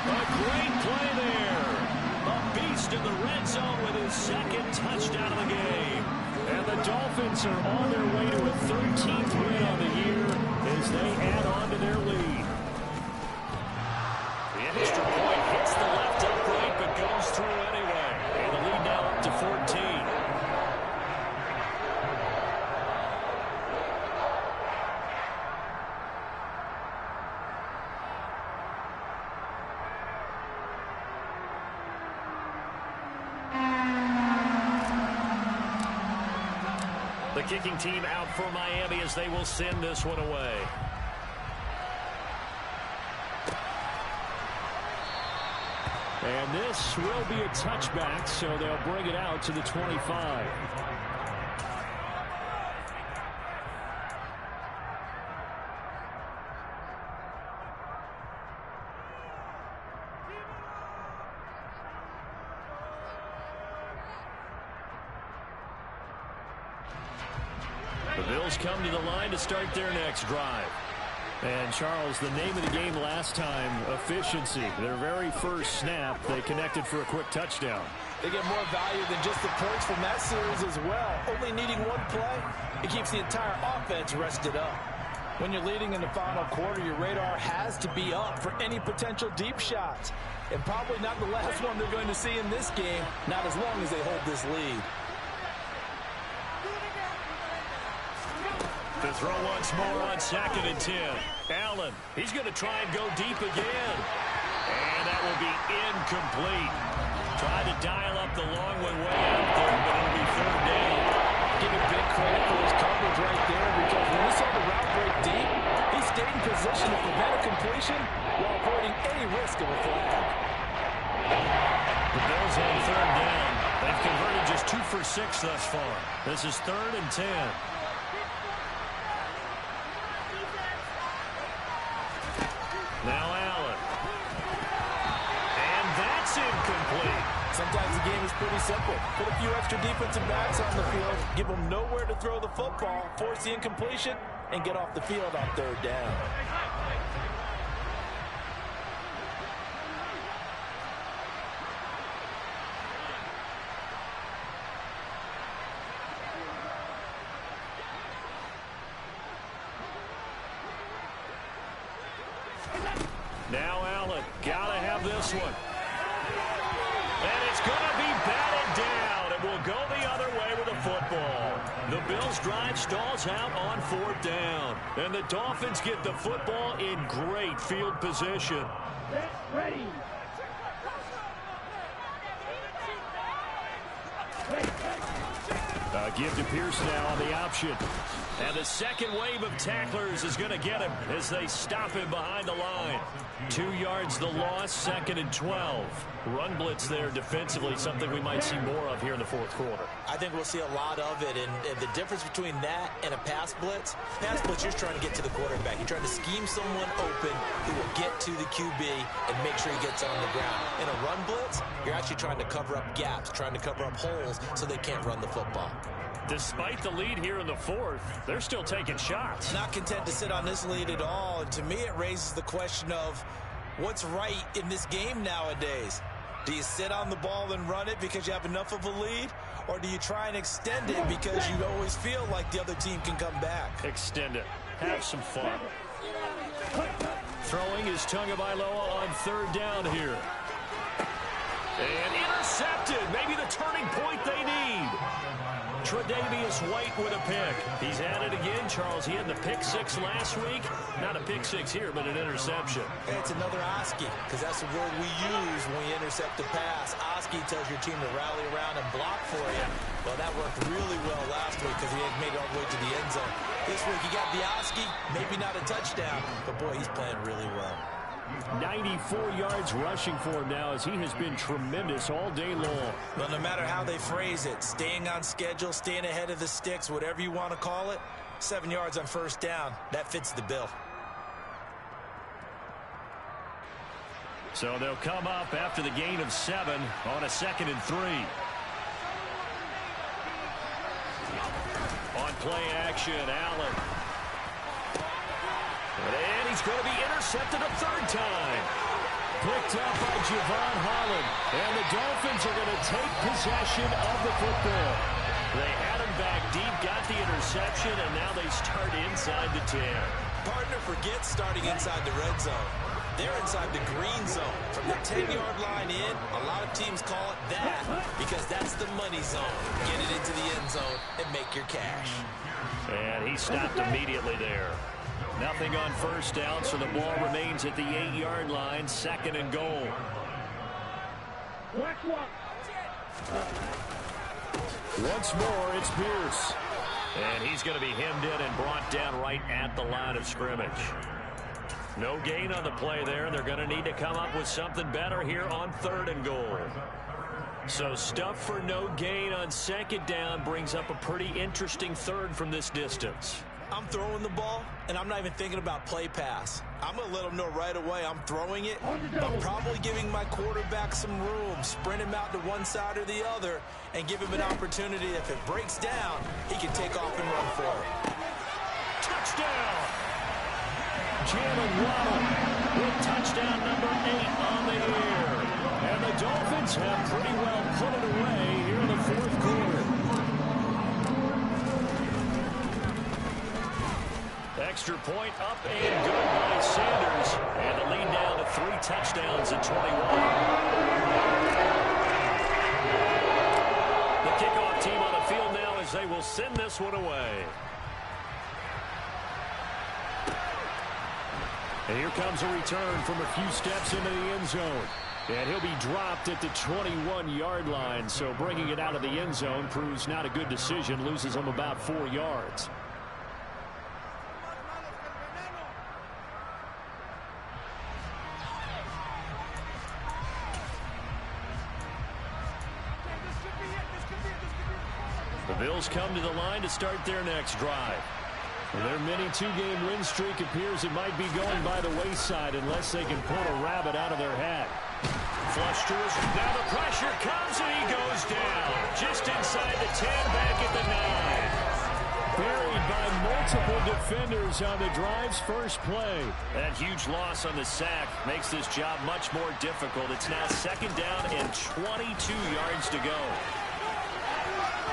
A great play there. A beast in the red zone with his 2nd touchdown of the game. And the Dolphins are on their way to a 13th win on the year as they add on to their lead. The extra point hits the left upright but goes through anyway. And the lead now up to 14. The kicking team out for Miami as they will send this one away. And this will be a touchback, so they'll bring it out to the 25. The Bills come to the line to start their next drive. And, Charles, the name of the game last time, efficiency. Their very first snap, they connected for a quick touchdown. They get more value than just the points from that series as well. Only needing one play, it keeps the entire offense rested up. When you're leading in the final quarter, your radar has to be up for any potential deep shots. And probably not the last one they're going to see in this game, not as long as they hold this lead. To throw once more on 2nd and 10. Allen, he's going to try and go deep again. And that will be incomplete. Tried to dial up the long one way out there, but it'll be 3rd down. Give him big credit for his coverage right there, because when he saw the route break deep, he stayed in position to prevent a completion while avoiding any risk of a flag. The Bills on 3rd down. They've converted just 2 for 6 thus far. This is 3rd and 10. Now Allen. And that's incomplete. Sometimes the game is pretty simple. Put a few extra defensive backs on the field, give them nowhere to throw the football, force the incompletion, and get off the field on 3rd down. Now Allen, gotta have this one. And it's gonna be batted down, and we'll go the other way with the football. The Bills' drive stalls out on 4th down, and the Dolphins get the football in great field position. Ready. Give to Pierce now on the option. And the second wave of tacklers is going to get him as they stop him behind the line. 2 yards the loss, 2nd and 12. Run blitz there defensively, something we might see more of here in the 4th quarter. I think we'll see a lot of it, and the difference between that and a pass blitz, you're trying to get to the quarterback. You're trying to scheme someone open who will get to the QB and make sure he gets on the ground. In a run blitz, you're actually trying to cover up gaps, trying to cover up holes so they can't run the football. Despite the lead here in the 4th, they're still taking shots. Not content to sit on this lead at all, and to me it raises the question of what's right in this game nowadays. Do you sit on the ball and run it because you have enough of a lead, or do you try and extend it because you always feel like the other team can come back? Extend it. Have some fun. Throwing is Tagovailoa on 3rd down here. And intercepted. Maybe the turning point they need. Tre'Davious White with a pick. He's at it again, Charles. He had the pick 6 last week. Not a pick 6 here, but an interception. Hey, it's another Oski, because that's the word we use when we intercept a pass. Oski tells your team to rally around and block for you. Well, that worked really well last week because he had made it all the way to the end zone. This week he got the Oski, maybe not a touchdown, but boy, he's playing really well. 94 yards rushing for him now as he has been tremendous all day long. Well, no matter how they phrase it, staying on schedule, staying ahead of the sticks, whatever you want to call it, 7 yards on 1st down, that fits the bill. So they'll come up after the gain of 7 on a 2nd and 3. On play action, Allen. And he's going to be intercepted a 3rd time. Picked up by Javon Holland. And the Dolphins are going to take possession of the football. They had him back deep, got the interception, and now they start inside the 10. Partner forgets starting inside the red zone. They're inside the green zone. From the 10-yard line in, a lot of teams call it that because that's the money zone. Get it into the end zone and make your cash. And he stopped immediately there. Nothing on 1st down, so the ball remains at the 8-yard line, 2nd and goal. Once more, it's Pierce. And he's going to be hemmed in and brought down right at the line of scrimmage. No gain on the play there. They're going to need to come up with something better here on 3rd and goal. So stuff for no gain on 2nd down brings up a pretty interesting 3rd from this distance. I'm throwing the ball, and I'm not even thinking about play pass. I'm going to let them know right away I'm throwing it. I'm probably giving my quarterback some room, sprint him out to one side or the other, and give him an opportunity. If it breaks down, he can take off and run for it. Touchdown! Jalen Waddle with touchdown number 8 on the year. And the Dolphins have pretty well put it away here in the 4th quarter. Extra point up and good by Sanders. And the lead down to 3 touchdowns at 21. The kickoff team on the field now as they will send this one away. And here comes a return from a few steps into the end zone. And he'll be dropped at the 21-yard line. So bringing it out of the end zone proves not a good decision. Loses him about 4 yards. The Bills come to the line to start their next drive. Their mini 2-game win streak appears it might be going by the wayside unless they can pull a rabbit out of their hat. Flush to his. Now the pressure comes and he goes down. Just inside the 10, back at the 9. Buried by multiple defenders on the drive's first play. That huge loss on the sack makes this job much more difficult. It's now 2nd down and 22 yards to go.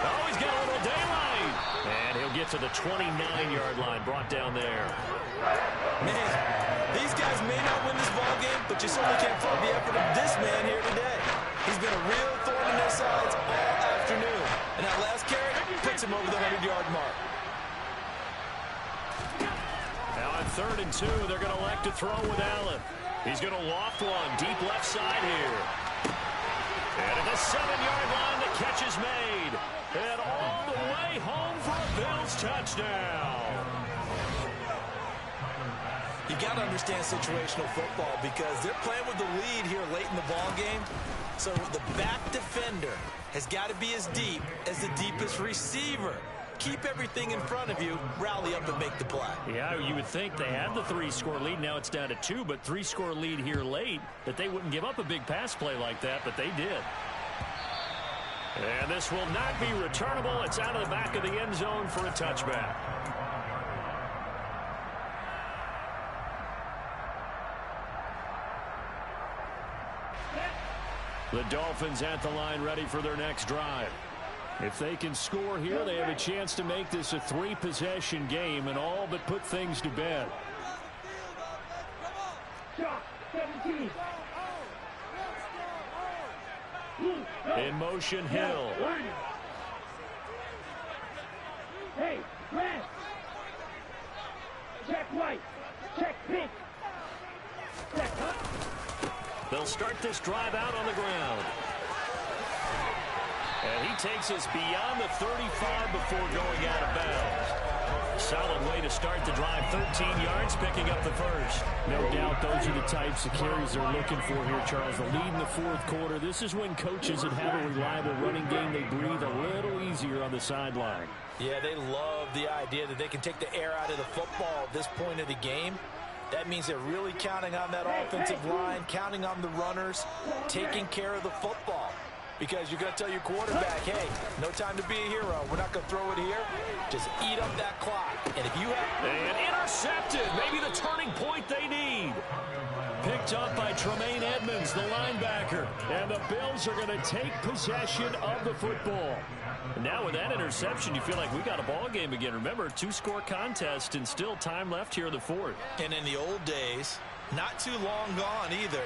Oh, he's got a little daylight. And he'll get to the 29-yard line, brought down there. Man, these guys may not win this ball game, but you certainly can't fault the effort of this man here today. He's been a real thorn in their sides all afternoon. And that last carry puts him over the 100-yard mark. Now on 3rd and 2, they're going to elect to throw with Allen. He's going to loft one deep left side here. And at the 7-yard line, the catch is made. And all the way home for a Bills touchdown. You got to understand situational football because they're playing with the lead here late in the ball game. So the back defender has got to be as deep as the deepest receiver. Keep everything in front of you, rally up and make the play. Yeah, you would think they had the 3-score lead. Now it's down to 2, but 3-score lead here late, that they wouldn't give up a big pass play like that, but they did. And this will not be returnable. It's out of the back of the end zone for a touchback. The Dolphins at the line, ready for their next drive. If they can score here, they have a chance to make this a 3-possession game and all but put things to bed. In motion, Hill. Hey, red. Check white. Check pink. Check up. They'll start this drive out on the ground. And he takes us beyond the 35 before going out of bounds. Solid way to start the drive. 13 yards, picking up the first. No doubt those are the types of carries they're looking for here, Charles. The lead in the 4th quarter. This is when coaches that have a reliable running game, they breathe a little easier on the sideline. Yeah, they love the idea that they can take the air out of the football at this point of the game. That means they're really counting on that offensive line, counting on the runners, taking care of the football. Because you're going to tell your quarterback, hey, no time to be a hero. We're not going to throw it here. Just eat up that clock. And if you have... And intercepted. Maybe the turning point they need. Picked up by Tremaine Edmonds, the linebacker. And the Bills are going to take possession of the football. And now with that interception, you feel like we got a ball game again. Remember, 2-score contest and still time left here in the 4th. And in the old days, not too long gone either.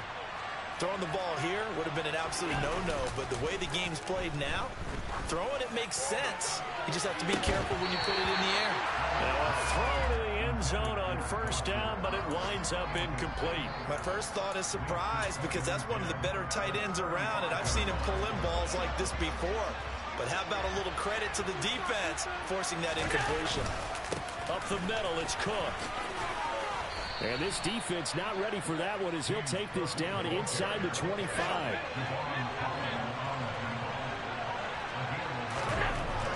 Throwing the ball here would have been an absolute no-no, but the way the game's played now, throwing it makes sense. You just have to be careful when you put it in the air. Now a throw to the end zone on 1st down, but it winds up incomplete. My first thought is surprise because that's one of the better tight ends around, and I've seen him pull in balls like this before. But how about a little credit to the defense forcing that incompletion? Up the middle, it's Cook. And this defense not ready for that one as he'll take this down inside the 25.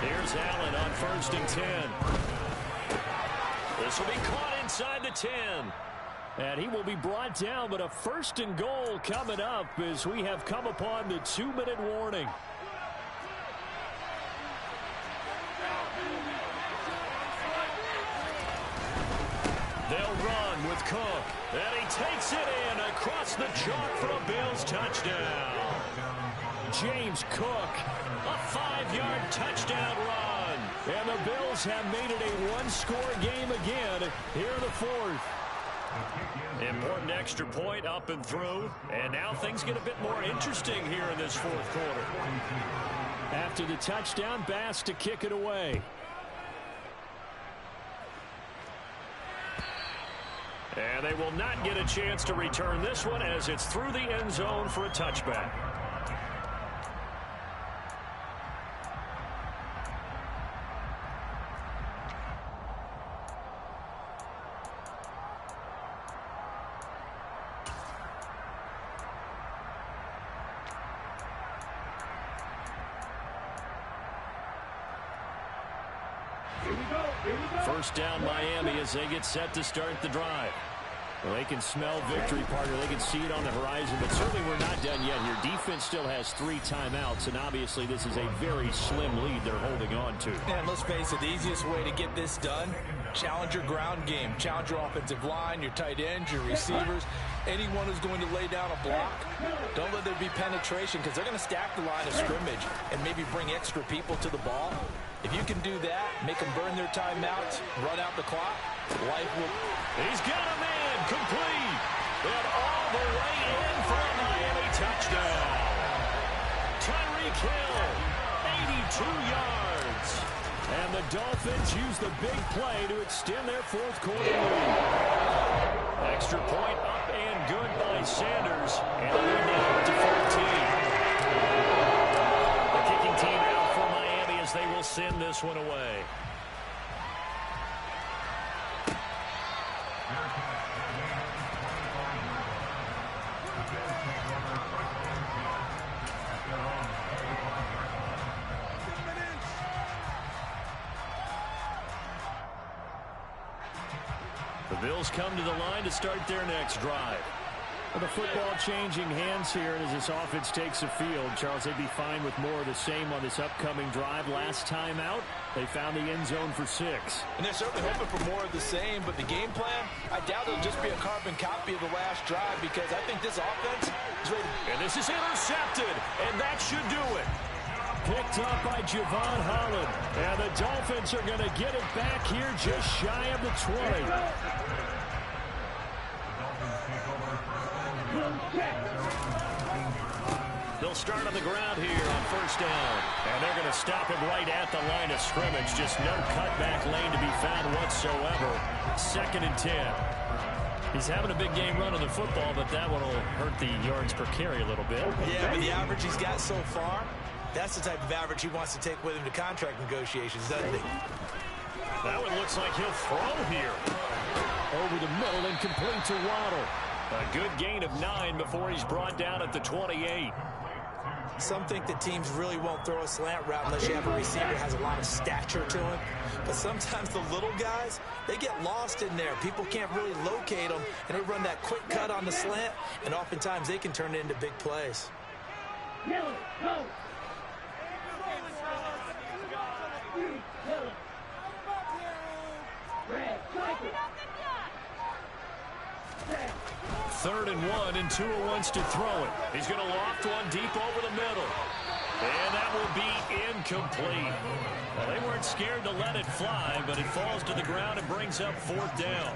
Here's Allen on 1st and 10. This will be caught inside the 10. And he will be brought down, but a 1st and goal coming up as we have come upon the 2-minute warning. They'll run with Cook. And he takes it in across the chalk for a Bills touchdown. James Cook, a 5-yard touchdown run. And the Bills have made it a 1-score game again here in the 4th. Important extra point up and through. And now things get a bit more interesting here in this 4th quarter. After the touchdown, Bass to kick it away. And they will not get a chance to return this one as it's through the end zone for a touchback. First down Miami as they get set to start the drive. Well, they can smell victory, partner. They can see it on the horizon, but certainly we're not done yet here. Defense still has 3 timeouts, and obviously this is a very slim lead they're holding on to. And let's face it, the easiest way to get this done, challenge your ground game. Challenge your offensive line, your tight ends, your receivers, anyone who's going to lay down a block. Don't let there be penetration because they're going to stack the line of scrimmage and maybe bring extra people to the ball. If you you can do that, make them burn their timeouts, run out the clock, life will... He's got a man complete. And all the way in for a Miami touchdown. Tyreek Hill, 82 yards. And the Dolphins use the big play to extend their fourth quarter lead. Extra point up and good by Sanders. And the lead now up to 14. The kicking team out for Miami as they will send this one away. The Bills come to the line to start their next drive. Well, the football changing hands here as this offense takes the field. Charles, they'd be fine with more of the same on this upcoming drive. Last time out, they found the end zone for 6. And they're certainly hoping for more of the same, but the game plan, I doubt it'll just be a carbon copy of the last drive because I think this offense is ready. And this is intercepted, and that should do it. Picked up by Javon Holland. And the Dolphins are going to get it back here just shy of the 20. They'll start on the ground here on first down. And they're going to stop him right at the line of scrimmage. Just no cutback lane to be found whatsoever. 2nd and 10. He's having a big game running the football, but that one will hurt the yards per carry a little bit. Yeah, but the average he's got so far, that's the type of average he wants to take with him to contract negotiations, doesn't he? That one looks like he'll throw here. Over the middle and complete to Waddle. A good gain of 9 before he's brought down at the 28. Some think that teams really won't throw a slant route unless you have a receiver that has a lot of stature to him. But sometimes the little guys, they get lost in there. People can't really locate them, and they run that quick cut on the slant, and oftentimes they can turn it into big plays. Go. 3rd and 1, and Tua wants to throw it. He's going to loft one deep over the middle. And that will be incomplete. Well, they weren't scared to let it fly, but it falls to the ground and brings up 4th down.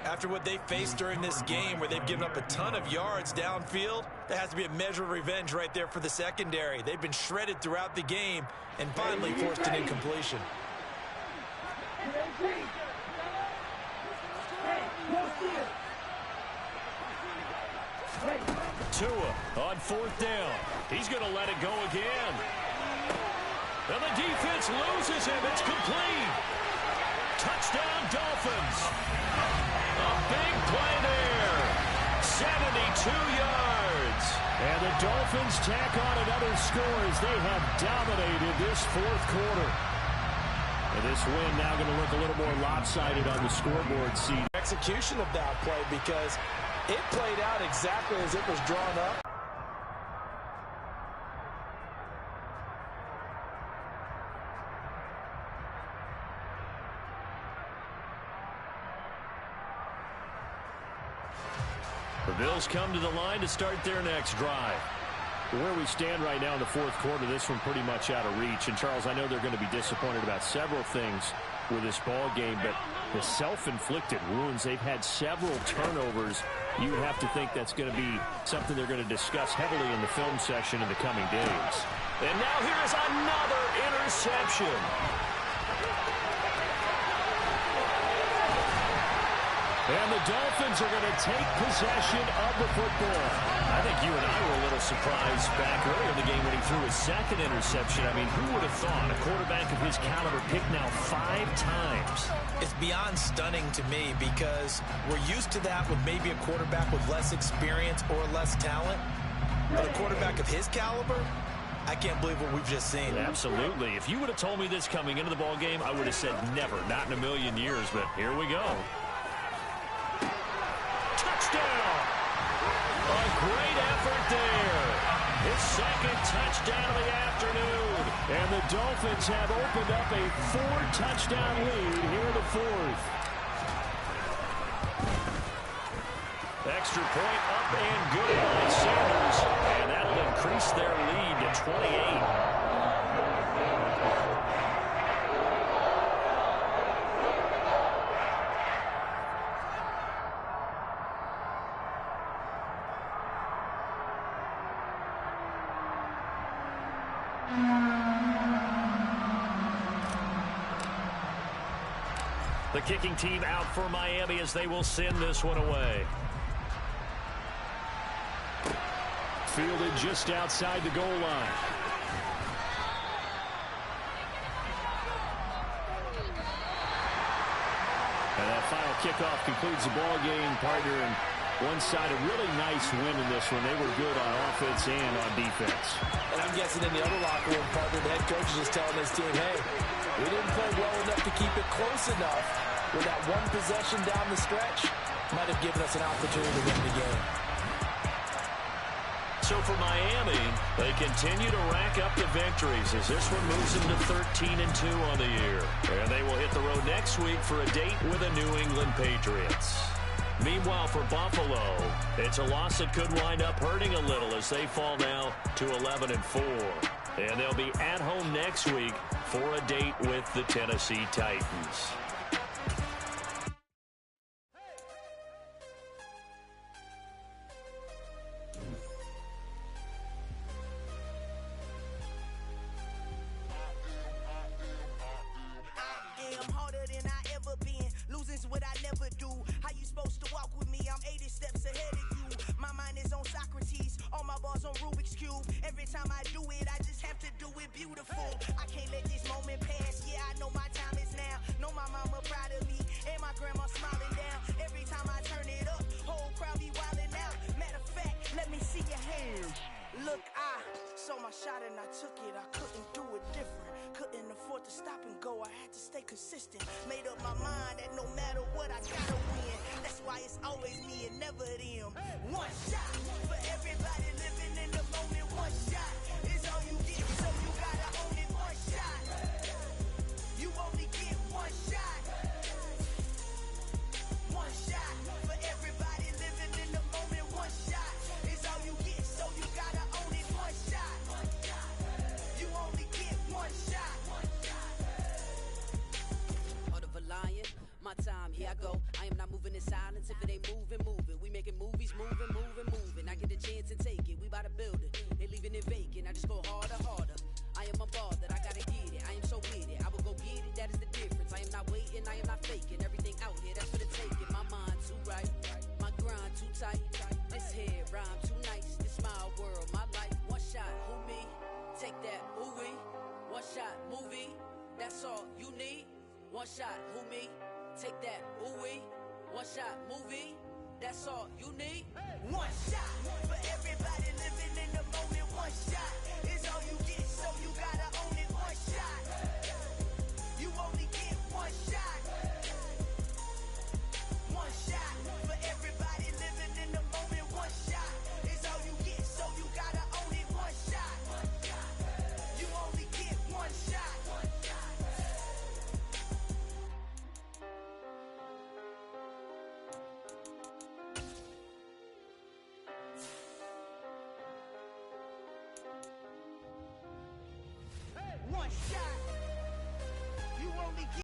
After what they faced during this game where they've given up a ton of yards downfield, there has to be a measure of revenge right there for the secondary. They've been shredded throughout the game and finally forced an incompletion. Tua on 4th down. He's going to let it go again. And the defense loses him. It's complete. Touchdown, Dolphins. A big play there. 72 yards. And the Dolphins tack on another score as they have dominated this 4th quarter. And this win now going to look a little more lopsided on the scoreboard sheet. Execution of that play because it played out exactly as it was drawn up. The Bills come to the line to start their next drive. Where we stand right now in the 4th quarter, this one pretty much out of reach. And, Charles, I know they're going to be disappointed about several things with this ball game, but the self-inflicted wounds, they've had several turnovers. You would have to think that's going to be something they're going to discuss heavily in the film session in the coming days. And now here's another interception. And the Dolphins are going to take possession of the football. I think you and I were a little surprised back earlier in the game when he threw his 2nd interception. I mean, who would have thought a quarterback of his caliber picked now 5 times? It's beyond stunning to me because we're used to that with maybe a quarterback with less experience or less talent. But a quarterback of his caliber, I can't believe what we've just seen. Absolutely. If you would have told me this coming into the ball game, I would have said never, not in a million years. But here we go. Touchdown! A great effort there. His 2nd touchdown of the afternoon. And the Dolphins have opened up a 4-touchdown lead here in the 4th. Extra point up and good by Sanders. And that'll increase their lead to 28. The kicking team out for Miami as they will send this one away. Fielded just outside the goal line. And that final kickoff concludes the ball game, partner. And one side, a really nice win in this one. They were good on offense and on defense. And I'm guessing in the other locker room, partner, the head coach is just telling his team, hey, we didn't play well enough to keep it close enough where that one possession down the stretch might have given us an opportunity to win the game. So for Miami, they continue to rack up the victories as this one moves them to 13-2 on the year. And they will hit the road next week for a date with the New England Patriots. Meanwhile, for Buffalo, it's a loss that could wind up hurting a little as they fall now to 11-4. And they'll be at home next week for a date with the Tennessee Titans. One shot, who me? Take that, ooh-wee. One shot, movie. That's all you need. One shot for everybody living in the moment. One shot is all you get, so you gotta own it. One shot. You only get one shot. One shot for everybody living in the moment. One shot is all you get, so you gotta own it. One shot. You only get one shot. One shot.